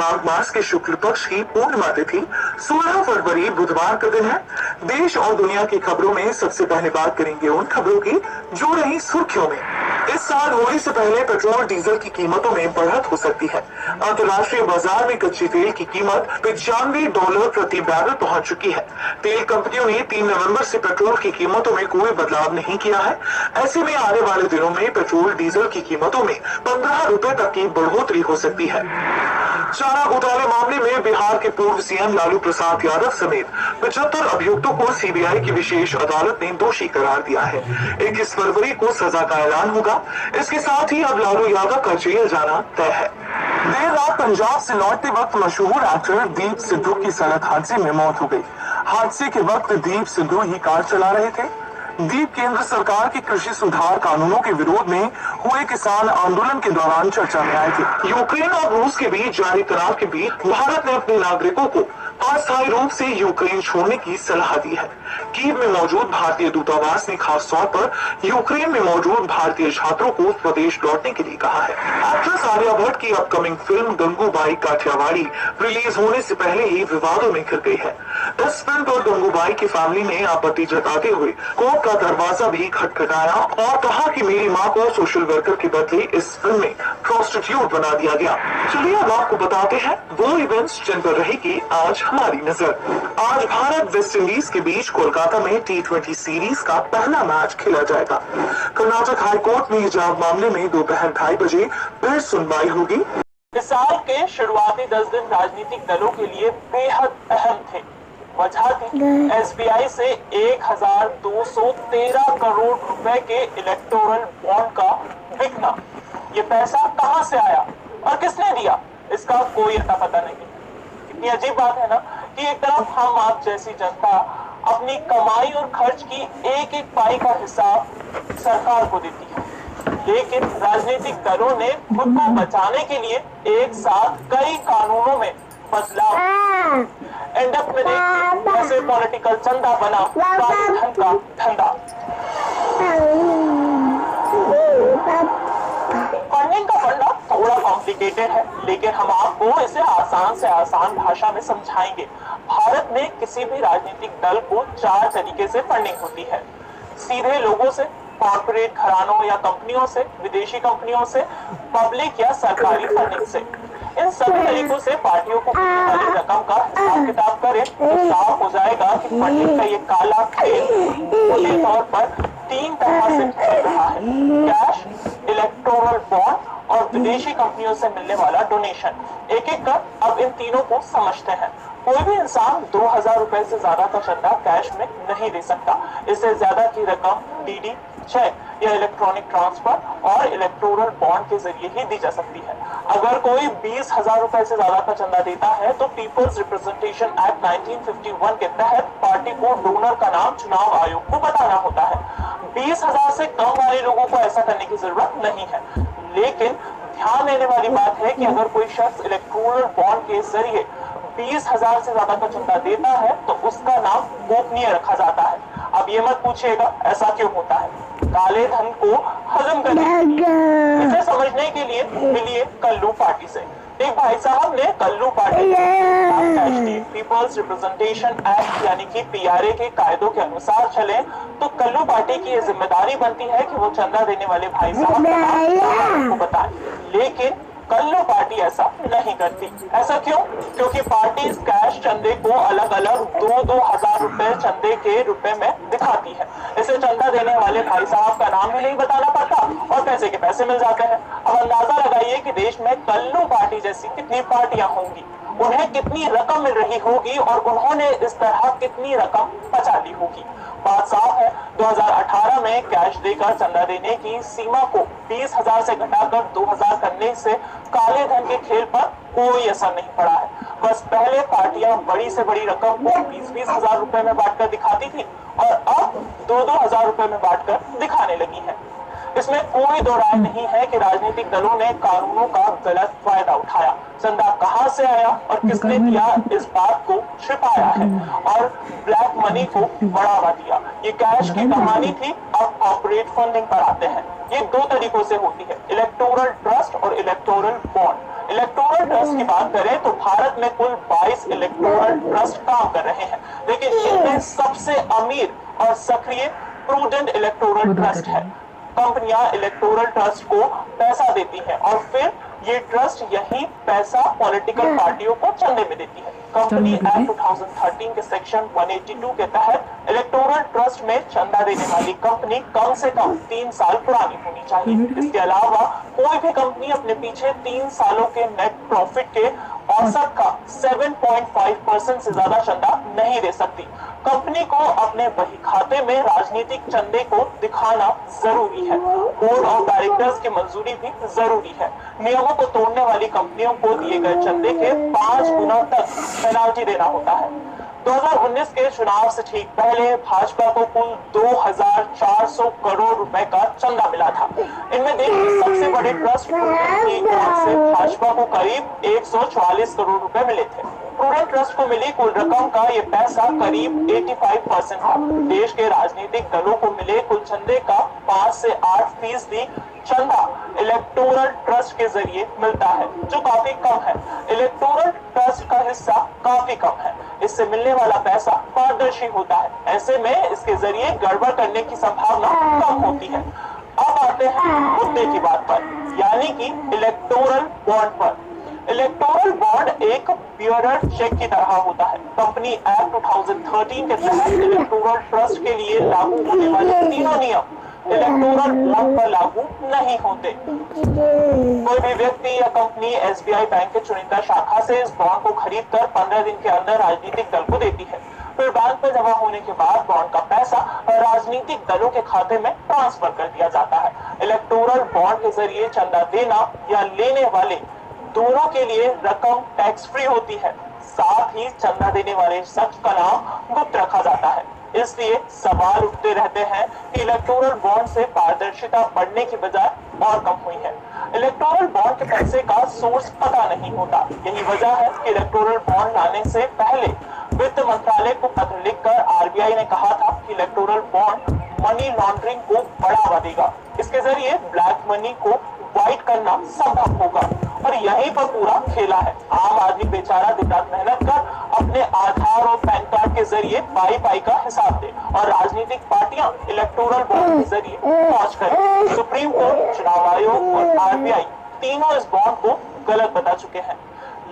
माघ मास के शुक्ल पक्ष की पूर्णिमा तिथि 16 फरवरी बुधवार का दिन है। देश और दुनिया की खबरों में सबसे पहले बात करेंगे उन खबरों की जो रही सुर्खियों में। इस साल होली से पहले पेट्रोल डीजल की कीमतों में बढ़त हो सकती है। अंतर्राष्ट्रीय बाजार में कच्चे तेल की कीमत $95 प्रति बैरल पहुंच चुकी है। तेल कंपनियों ने 3 नवंबर से पेट्रोल की कीमतों में कोई बदलाव नहीं किया है। ऐसे में आने वाले दिनों में पेट्रोल डीजल की कीमतों में 15 रुपए तक की बढ़ोतरी हो सकती है। चारा घोटाले मामले में बिहार के पूर्व सीएम लालू प्रसाद यादव समेत 75 अभियुक्तों को सीबीआई की विशेष अदालत ने दोषी करार दिया है। 21 फरवरी को सजा का ऐलान होगा। इसके साथ ही अब लालू यादव का जेल जाना तय है। देर रात पंजाब से लौटते वक्त मशहूर एक्टर दीप सिद्धू की सड़क हादसे में मौत हो गई। हादसे के वक्त दीप सिद्धू ही कार चला रहे थे। दीप केंद्र सरकार के कृषि सुधार कानूनों के विरोध में हुए किसान आंदोलन के दौरान चर्चा में आए थे। यूक्रेन और रूस के बीच जारी तनाव के बीच भारत ने अपने नागरिकों को अस्थायी रूप से यूक्रेन छोड़ने की सलाह दी है। कीव में मौजूद भारतीय दूतावास ने खास तौर पर यूक्रेन में मौजूद भारतीय छात्रों को स्वदेश लौटने के लिए कहा है। एक्ट्रेस आलिया भट्ट की upcoming film Gangubai Kathiawadi release होने से पहले ही विवादों में घिर गई है। इस फिल्म पर गंगूबाई की फैमिली ने आपत्ति जताते हुए कोर्ट का दरवाजा भी खटखटाया और कहा कि मेरी मां को सोशल वर्कर के बदले इस फिल्म में प्रोस्टिट्यूट बना दिया गया। चलिए अब आपको बताते हैं वो इवेंट्स जिन पर रहेगी आज हमारी नजर। आज भारत वेस्ट इंडीज के बीच कोलकाता में T20 सीरीज का पहला मैच खेला जाएगा। कर्नाटक हाईकोर्ट में हिजाब मामले में दोपहर 2:30 बजे फिर सुनवाई होगी। इस साल के शुरुआती 10 दिन राजनीतिक दलों के लिए बेहद अहम थे। वजह थी एसबीआई से 1213 करोड़ रुपए के इलेक्टोरल बॉन्ड का बिकना। ये पैसा कहां से आया और किसने दिया, इसका कोई अता पता नहीं। कितनी अजीब बात है ना कि एक तरफ हम आप जैसी जनता अपनी कमाई और खर्च की एक एक पाई का हिसाब सरकार को देती है, लेकिन राजनीतिक दलों ने खुद को बचाने के लिए एक साथ कई कानूनों में बदलाव। एंड अप में देखिए कैसे पॉलिटिकल चंदा बना काले धन का धंधा। फंडिंग का फंडा थोड़ा कॉम्प्लिकेटेड है, लेकिन हम आपको इसे आसान से आसान भाषा में समझाएंगे। भारत में किसी भी राजनीतिक दल को 4 तरीके से फंडिंग होती है। सीधे लोगों से, कॉर्पोरेट घरानों या कंपनियों से, विदेशी कंपनियों से, पब्लिक या सरकारी फंडिंग से। इन सभी तरीकों से पार्टियों को मिलने वाली रकम का हिसाब किताब करें तो साफ हो जाएगा कि फंडिंग का ये काला खेल मोटे तौर पर 3 तरह से चल रहा है: कैश, इलेक्टोरल बॉन्ड और विदेशी कंपनियों से मिलने वाला डोनेशन। एक एक कर अब इन तीनों को समझते हैं। कोई भी इंसान 2000 रुपए से ज्यादा का चंदा कैश में नहीं दे सकता। इससे ज्यादा की रकम डीडी, चेक या इलेक्ट्रॉनिक ट्रांसफर और इलेक्टोरल बॉन्ड के जरिए ही दी जा सकती है। अगर कोई 20,000 रुपए से ज्यादा का चंदा देता है तो पीपल्स रिप्रेजेंटेशन एक्ट 1951 के तहत पार्टी को डोनर का नाम चुनाव आयोग को बताना होता है। 20,000 से कम वाले लोगों को ऐसा करने की जरूरत नहीं है, लेकिन ध्यान देने वाली बात है कि अगर कोई शख्स इलेक्टोरल बॉन्ड के जरिए 20,000 से ज्यादा का चंदा देता है तो उसका नाम गोपनीय रखा जाता है। अब ये मत पूछिएगा ऐसा क्यों होता है। काले धन को हजम करने इसे समझने के लिए मिलिए कल्लू पार्टी से। एक भाई साहब ने कल्लू पार्टी पीपल्स रिप्रेजेंटेशन एक्ट यानी कि पीआरए के कायदों के अनुसार चले तो कल्लू पार्टी की ये जिम्मेदारी बनती है कि वो चंदा देने वाले भाई साहब को बताएं, लेकिन कल्लू पार्टी ऐसा नहीं करती। ऐसा क्यों? क्योंकि पार्टी इस कैश चंदे को अलग अलग 2-2 हजार रुपए चंदे के रुपए में दिखाती है। इसे चंदा देने वाले भाई साहब का नाम भी नहीं बताना पड़ता और पैसे के पैसे मिल जाते हैं। अब अंदाजा लगाइए कि देश में कल्लू पार्टी जैसी कितनी पार्टियां होंगी, उन्हें कितनी रकम मिल रही होगी और उन्होंने इस तरह कितनी रकम बचा ली होगी। बात साफ है, 2018 में कैश देकर चंदा देने की सीमा को 20,000 से घटाकर 2,000 करने से काले धन के खेल पर कोई असर नहीं पड़ा है। बस पहले पार्टियां बड़ी से बड़ी रकम को 20-20 हजार रुपए में बांटकर दिखाती थी और अब 2-2 हजार रुपए में बांटकर दिखाने लगी है। इसमें कोई दो राय नहीं है कि राजनीतिक दलों ने कानूनों का गलत फायदा उठाया। चंदा कहां से आया और किसने दिया इस बात को छिपाया है और ब्लैक मनी को बढ़ावा दिया। ये कैश की कहानी थी। अब कॉर्पोरेट फंडिंग पर आते हैं। ये 2 तरीकों से होती है, इलेक्टोरल ट्रस्ट और इलेक्टोरल बॉन्ड। इलेक्टोरल ट्रस्ट की बात करें तो भारत में कुल 22 इलेक्टोरल ट्रस्ट काम कर रहे हैं, लेकिन इनमें सबसे अमीर और सक्रिय प्रूडेंट इलेक्टोरल ट्रस्ट है। कंपनियां इलेक्टोरल ट्रस्ट को पैसा देती हैं और फिर ये ट्रस्ट यही पैसा पॉलिटिकल पार्टियों को चंदे में देती है। कंपनी एक्ट 2013 के सेक्शन 182 के तहत इलेक्टोरल ट्रस्ट में चंदा देने वाली कंपनी कम से कम 3 साल पुरानी होनी चाहिए। इसके अलावा कोई भी कंपनी अपने पीछे 3 सालों के नेट प्रॉफिट के औसत का 7.5% से ज्यादा चंदा नहीं दे सकती। कंपनी को अपने बही खाते में राजनीतिक चंदे को दिखाना जरूरी है। बोर्ड ऑफ डायरेक्टर्स की मंजूरी भी जरूरी है। नियमों को तोड़ने वाली कंपनियों को दिए गए चंदे के 5 गुना तक पेनाल्टी देना होता है। 2019 के चुनाव से ठीक पहले भाजपा को कुल 2400 करोड़ रुपए का चंदा मिला था। इनमें देश के सबसे बड़े ट्रस्ट की ओर से भाजपा को करीब 144 करोड़ रुपए मिले थे। प्रूडेंट ट्रस्ट को मिली कुल रकम का ये पैसा करीब 85% था। देश के राजनीतिक दलों को मिले कुल चंदे का 5 से 8% चंदा इलेक्टोरल ट्रस्ट के जरिए मिलता है, जो काफी कम है। इलेक्टोरल ट्रस्ट का हिस्सा काफी कम है। इससे मिलने वाला पैसा पारदर्शी होता है। ऐसे में इसके जरिए गड़बड़ करने की संभावना कम होती है। अब आते हैं मुद्दे की बात पर, यानी कि इलेक्टोरल बॉन्ड पर। इलेक्टोरल बॉन्ड एक बियरर चेक की तरह होता है। कंपनी एक्ट 2013 के तहत इलेक्टोरल ट्रस्ट के लिए लागू होने वाले तीनों नियम इलेक्टोरल बॉन्ड पर लागू नहीं होते। कोई भी व्यक्ति या कंपनी एसबीआई बैंक के चुनिंदा शाखा से इस बॉन्ड को खरीद कर 15 दिन के अंदर राजनीतिक दल को देती है। फिर बैंक में जमा होने के बाद बॉन्ड का पैसा राजनीतिक दलों के खाते में ट्रांसफर कर दिया जाता है। इलेक्टोरल बॉन्ड के जरिए चंदा देना या लेने वाले दोनों के लिए रकम टैक्स फ्री होती है। साथ ही चंदा देने वाले शख्स का नाम गुप्त रखा जाता है। इसलिए सवाल उठते रहते हैं कि इलेक्टोरल बॉन्ड से पारदर्शिता बढ़ने की बजाय और कम हुई है। इलेक्टोरल बॉन्ड के पैसे का सोर्स पता नहीं होता। यही वजह है कि इलेक्टोरल बॉन्ड लाने से पहले वित्त मंत्रालय को पत्र लिखकर आरबीआई ने कहा था कि इलेक्टोरल बॉन्ड मनी लॉन्ड्रिंग को बढ़ावा देगा। इसके जरिए ब्लैक मनी को व्हाइट करना संभव होगा और यहीं पर पूरा खेला है। आम आदमी बेचारा दिन रात मेहनत कर अपने आधार और पैन कार्ड के जरिए पाई का हिसाब दे और राजनीतिक पार्टियां इलेक्टोरल बॉन्ड के जरिए पहुंच करें। सुप्रीम कोर्ट, चुनाव आयोग और आरबीआई तीनों इस बॉन्ड को गलत बता चुके हैं।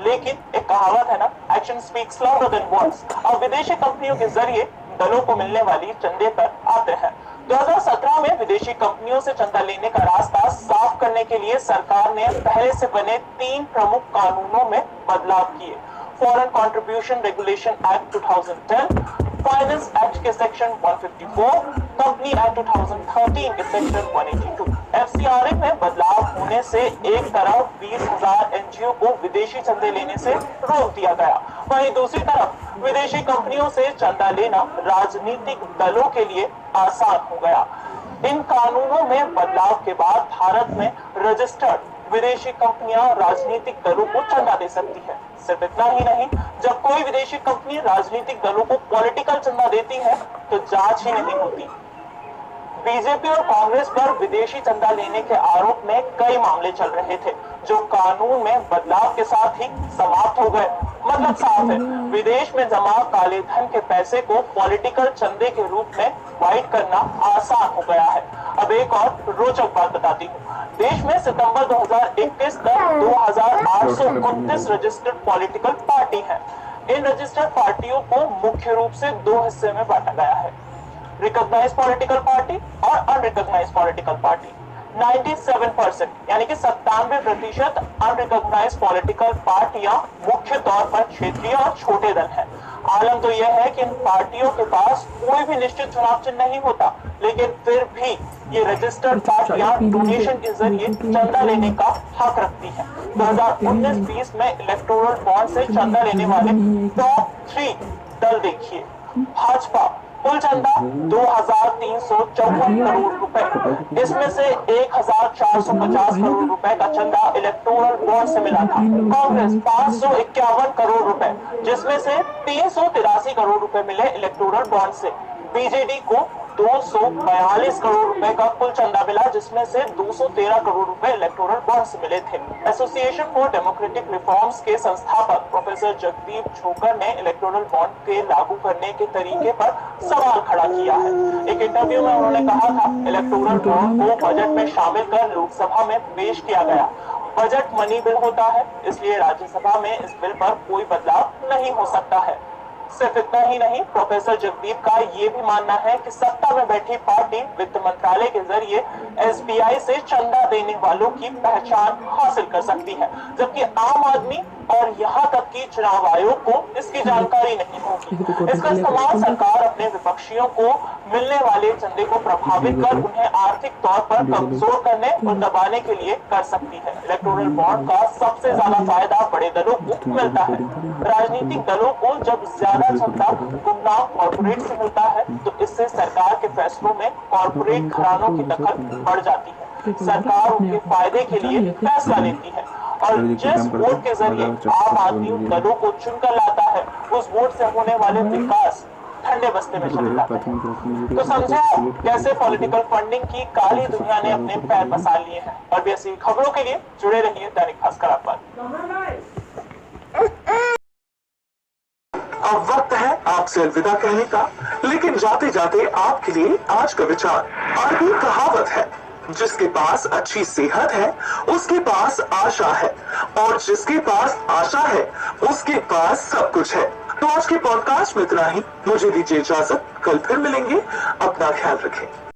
लेकिन एक कहावत है ना, action speaks louder than words. अब विदेशी कंपनियों के जरिए दलों को मिलने वाली चंदे पर आते हैं। 2017 में विदेशी कंपनियों से चंदा लेने का रास्ता साफ करने के लिए सरकार ने पहले से बने 3 प्रमुख कानूनों में बदलाव किए। Foreign contribution regulation act 2010, finance act के सेक्शन 154, कंपनी एक्ट 2013 के सेक्शन 182। एफसीआरए में बदलाव होने से एक तरफ 20,000 एनजीओ को विदेशी चंदे लेने से रोक दिया गया, वहीं दूसरी तरफ विदेशी कंपनियों से चंदा लेना राजनीतिक दलों के लिए आसान हो गया। इन कानूनों में बदलाव के बाद भारत में रजिस्टर्ड विदेशी कंपनियां राजनीतिक दलों को चंदा दे सकती है। सिर्फ इतना ही नहीं, जब कोई विदेशी कंपनी राजनीतिक दलों को पॉलिटिकल चंदा देती है तो जांच ही नहीं होती। बीजेपी और कांग्रेस पर विदेशी चंदा लेने के आरोप में कई मामले चल रहे थे, जो कानून में बदलाव के साथ ही समाप्त हो गए। मतलब साफ है, विदेश में जमा काले धन के पैसे को पॉलिटिकल चंदे के रूप में व्हाइट करना आसान हो गया है। अब एक और रोचक बात बताती हूँ। देश में सितंबर 2021 तक 2829 रजिस्टर्ड पॉलिटिकल पार्टी हैं। इन रजिस्टर्ड पार्टियों को मुख्य रूप से 2 हिस्से में बांटा गया है, रिकॉग्नाइज्ड पॉलिटिकल पार्टी और अनरिकॉग्नाइज्ड पॉलिटिकल पार्टी। 97% यानी कि 97% अनरिकॉग्नाइज्ड पॉलिटिकल पार्टियां मुख्य तौर पर क्षेत्रीय और छोटे दल हैं। आलम तो यह है कि इन पार्टियों के पास कोई भी निश्चित चुनाव चिन्ह नहीं होता, लेकिन फिर भी ये रजिस्टर्ड पार्टियां डोनेशन के जरिए चंदा लेने का हक रखती हैं। 2019-20 में इलेक्टोरल बॉन्ड से चंदा लेने वाले टॉप 3 दल देखिए। भाजपा, कुल चंदा 2,354 करोड़ रुपए, इसमें से 1,450 करोड़ रुपए का चंदा इलेक्टोरल बॉन्ड से मिला था। कांग्रेस 551 करोड़ रुपए, जिसमें से 383 करोड़ रुपए मिले इलेक्टोरल बॉन्ड से। बीजेडी को 242 करोड़ रुपए का कुल चंदा मिला, जिसमें से 213 करोड़ रुपए इलेक्टोरल बॉन्ड से मिले थे। एसोसिएशन फॉर डेमोक्रेटिक रिफॉर्म्स के संस्थापक प्रोफेसर जगदीप छोकर ने इलेक्टोरल बॉन्ड के लागू करने के तरीके पर सवाल खड़ा किया है। एक इंटरव्यू में उन्होंने कहा था, इलेक्टोरल बॉन्ड को बजट में शामिल कर लोकसभा में पेश किया गया। बजट मनी बिल होता है, इसलिए राज्यसभा में इस बिल पर कोई बदलाव नहीं हो सकता है। सिर्फ इतना ही नहीं, प्रोफेसर जगदीप का ये भी मानना है कि सत्ता में बैठी पार्टी वित्त मंत्रालय के जरिए एसबीआई से चंदा देने वालों की पहचान हासिल कर सकती है, जबकि आम आदमी और यहाँ तक कि चुनाव आयोग को इसकी जानकारी नहीं होगी। इसका इस्तेमाल सरकार अपने विपक्षियों को मिलने वाले चंदे को प्रभावित कर उन्हें आर्थिक तौर पर कमजोर करने और दबाने के लिए कर सकती है। इलेक्टोरल बॉन्ड का सबसे ज्यादा फायदा बड़े दलों को मिलता है। राजनीतिक दलों को जब ज्यादा चंदा गुमनाम कॉर्पोरेट से मिलता है तो इससे सरकार के फैसलों में कॉर्पोरेट घरानों की दखल बढ़ जाती है। सरकार उनके फायदे के लिए फैसला लेती है और जिस वोट के जरिए आम आदमी उन दलों को चुनकर लाता है, उस वोट से होने वाले विकास ठंडे बस्ते में चले जाते हैं। तो समझे कैसे पॉलिटिकल फंडिंग की काली दुनिया ने अपने पैर पसार लिए हैं। और भी ऐसी खबरों के लिए जुड़े रहिए दैनिक भास्कर अखबार। अब वक्त है आपसे अलविदा कहने का, लेकिन जाते जाते आपके लिए आज का विचार। अरबी कहावत है, जिसके पास अच्छी सेहत है उसके पास आशा है, और जिसके पास आशा है उसके पास सब कुछ है। तो आज के पॉडकास्ट में इतना ही। मुझे दीजिए इजाजत, कल फिर मिलेंगे। अपना ख्याल रखें।